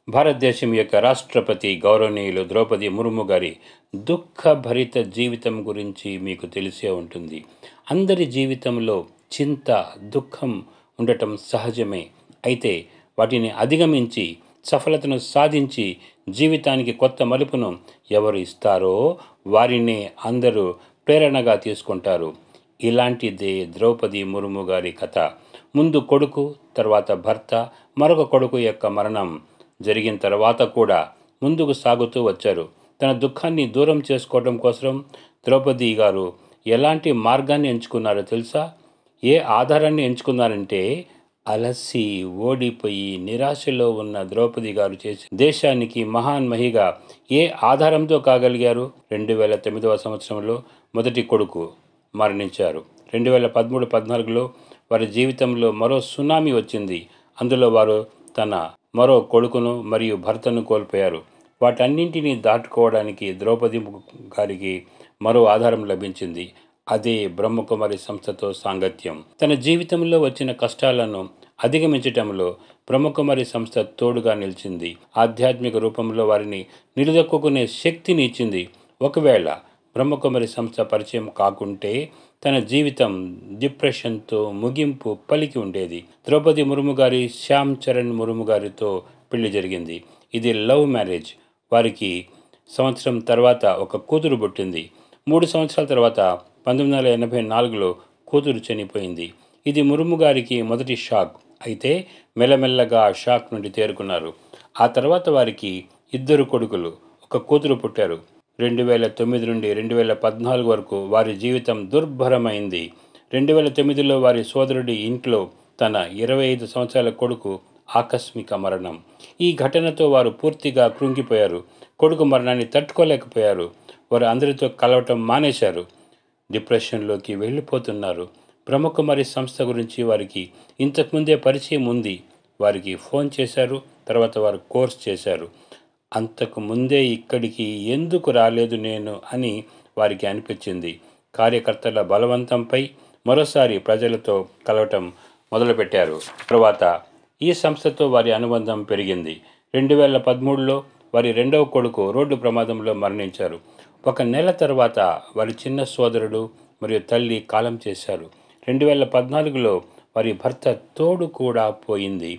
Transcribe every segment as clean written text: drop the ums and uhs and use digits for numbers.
భారతదేశం యొక్క రాష్ట్రపతి గౌరవనీయులు ద్రౌపది ముర్ము గారి దుఃఖభరిత జీవితం గురించి మీకు తెలిసే ఉంటుంది. అందరి జీవితంలో చింత, దుఃఖం ఉండటం సహజమే. అయితే వాటిని అధిగమించి సఫలతను సాధించి జీవితానికి కొత్త మలుపును ఎవరు ఇస్తారో వారినే అందరూ ప్రేరణగా తీసుకుంటారు. ఇలాంటిదే ద్రౌపది ముర్ము గారి కథ. ముందు కొడుకు, తర్వాత భర్త, మరొక కొడుకు యొక్క మరణం జరిగిన తర్వాత కూడా ముందుకు సాగుతూ వచ్చారు. తన దుఃఖాన్ని దూరం చేసుకోవడం కోసం ద్రౌపది గారు ఎలాంటి మార్గాన్ని ఎంచుకున్నారో తెలుసా? ఏ ఆధారాన్ని ఎంచుకున్నారంటే, అలసి ఓడిపోయి నిరాశలో ఉన్న ద్రౌపది గారు చేసి దేశానికి మహాన్మహిగా ఏ ఆధారంతో కాగలిగారు? 2009వ సంవత్సరంలో మొదటి కొడుకు మరణించారు. 2013-14లో వారి జీవితంలో మరో సునామీ వచ్చింది. అందులో వారు తన మరో కొడుకును మరియు భర్తను కోల్పోయారు. వాటన్నింటినీ దాటుకోవడానికి ద్రౌపది గారికి మరో ఆధారం లభించింది. అదే బ్రహ్మకుమారి సంస్థతో సాంగత్యం. తన జీవితంలో వచ్చిన కష్టాలను అధిగమించటంలో బ్రహ్మకుమారి సంస్థ తోడుగా నిలిచింది. ఆధ్యాత్మిక రూపంలో వారిని నిలదొక్కునే శక్తిని ఇచ్చింది. ఒకవేళ బ్రహ్మకుమారి సంస్థ పరిచయం కాకుంటే తన జీవితం డిప్రెషన్తో ముగింపు పలికి ఉండేది. ద్రౌపది ముర్ము గారి శ్యామ్ చరణ్ ముర్ము గారితో పెళ్లి జరిగింది. ఇది లవ్ మ్యారేజ్. వారికి సంవత్సరం తర్వాత ఒక కూతురు పుట్టింది. 3 సంవత్సరాల తర్వాత 1984లో కూతురు చనిపోయింది. ఇది ముర్ము గారికి మొదటి షాక్. అయితే మెల్లమెల్లగా ఆ షాక్ నుండి తేరుకున్నారు. ఆ తర్వాత వారికి 2 కొడుకులు, ఒక కూతురు పుట్టారు. 2009 నుండి 2014 వరకు వారి జీవితం దుర్భరమైంది. 2009లో వారి సోదరుడి ఇంట్లో తన 25 సంవత్సరాల కొడుకు ఆకస్మిక మరణం. ఈ ఘటనతో వారు పూర్తిగా కృంగిపోయారు. కొడుకు మరణాన్ని తట్టుకోలేకపోయారు. వారు అందరితో కలవటం మానేశారు. డిప్రెషన్లోకి వెళ్ళిపోతున్నారు. బ్రహ్మకుమారి సంస్థ గురించి వారికి ఇంతకుముందే పరిచయం ఉంది. వారికి ఫోన్ చేశారు. తర్వాత వారు కోర్స్ చేశారు. అంతకు ముందే ఇక్కడికి ఎందుకు రాలేదు నేను అని వారికి అనిపించింది. కార్యకర్తల బలవంతంపై మరోసారి ప్రజలతో కలవటం మొదలుపెట్టారు. తరువాత ఈ సంస్థతో వారి అనుబంధం పెరిగింది. 2013లో వారి 2వ కొడుకు రోడ్డు ప్రమాదంలో మరణించారు. 1 నెల తర్వాత వారి చిన్న సోదరుడు మరియు తల్లి కాలం చేశారు. 2014లో వారి భర్త తోడు కూడా పోయింది.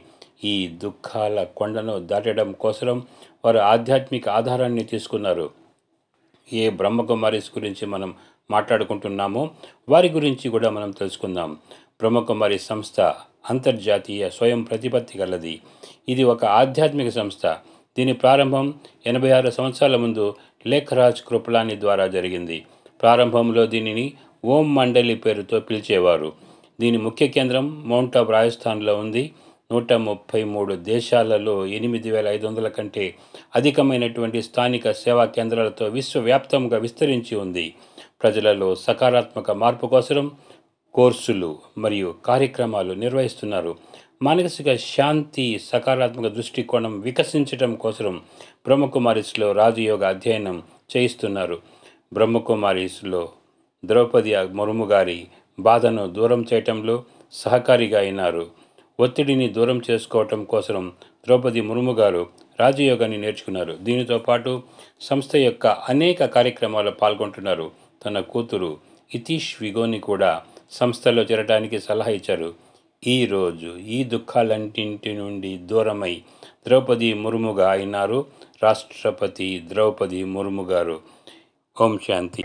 ఈ దుఃఖాల కొండను దాటడం కోసం వారు ఆధ్యాత్మిక ఆధారాన్ని తీసుకున్నారు. ఏ బ్రహ్మకుమారిస్ గురించి మనం మాట్లాడుకుంటున్నామో వారి గురించి కూడా మనం తెలుసుకుందాం. బ్రహ్మకుమారి సంస్థ అంతర్జాతీయ స్వయం ప్రతిపత్తి గలది. ఇది ఒక ఆధ్యాత్మిక సంస్థ. దీని ప్రారంభం 86 సంవత్సరాల ముందు లేఖరాజ్ కృపలాని ద్వారా జరిగింది. ప్రారంభంలో దీనిని ఓం మండలి పేరుతో పిలిచేవారు. దీని ముఖ్య కేంద్రం మౌంట్ ఆఫ్ రాజస్థాన్లో ఉంది. 133 దేశాలలో 8500 కంటే అధికమైనటువంటి స్థానిక సేవా కేంద్రాలతో విశ్వవ్యాప్తంగా విస్తరించి ఉంది. ప్రజలలో సకారాత్మక మార్పు కోసం కోర్సులు మరియు కార్యక్రమాలు నిర్వహిస్తున్నారు. మానసిక శాంతి, సకారాత్మక దృష్టికోణం వికసించడం కోసం బ్రహ్మకుమారిస్లో రాజయోగ అధ్యయనం చేయిస్తున్నారు. బ్రహ్మకుమారిస్లో ద్రౌపది ముర్ము గారి బాధను దూరం చేయటంలో సహకారిగా అయినారు. ఒత్తిడిని దూరం చేసుకోవటం కోసం ద్రౌపది ముర్ము గారు రాజయోగాన్ని నేర్చుకున్నారు. దీనితో పాటు సంస్థ యొక్క అనేక కార్యక్రమాల్లో పాల్గొంటున్నారు. తన కూతురు ఇతీష్ విగోని కూడా సంస్థలో చేరడానికి సలహా ఇచ్చారు. ఈరోజు ఈ దుఃఖాలన్నింటి నుండి దూరమై ద్రౌపది ముర్ముగా అయినారు రాష్ట్రపతి ద్రౌపది ముర్ము గారు. ఓం శాంతి.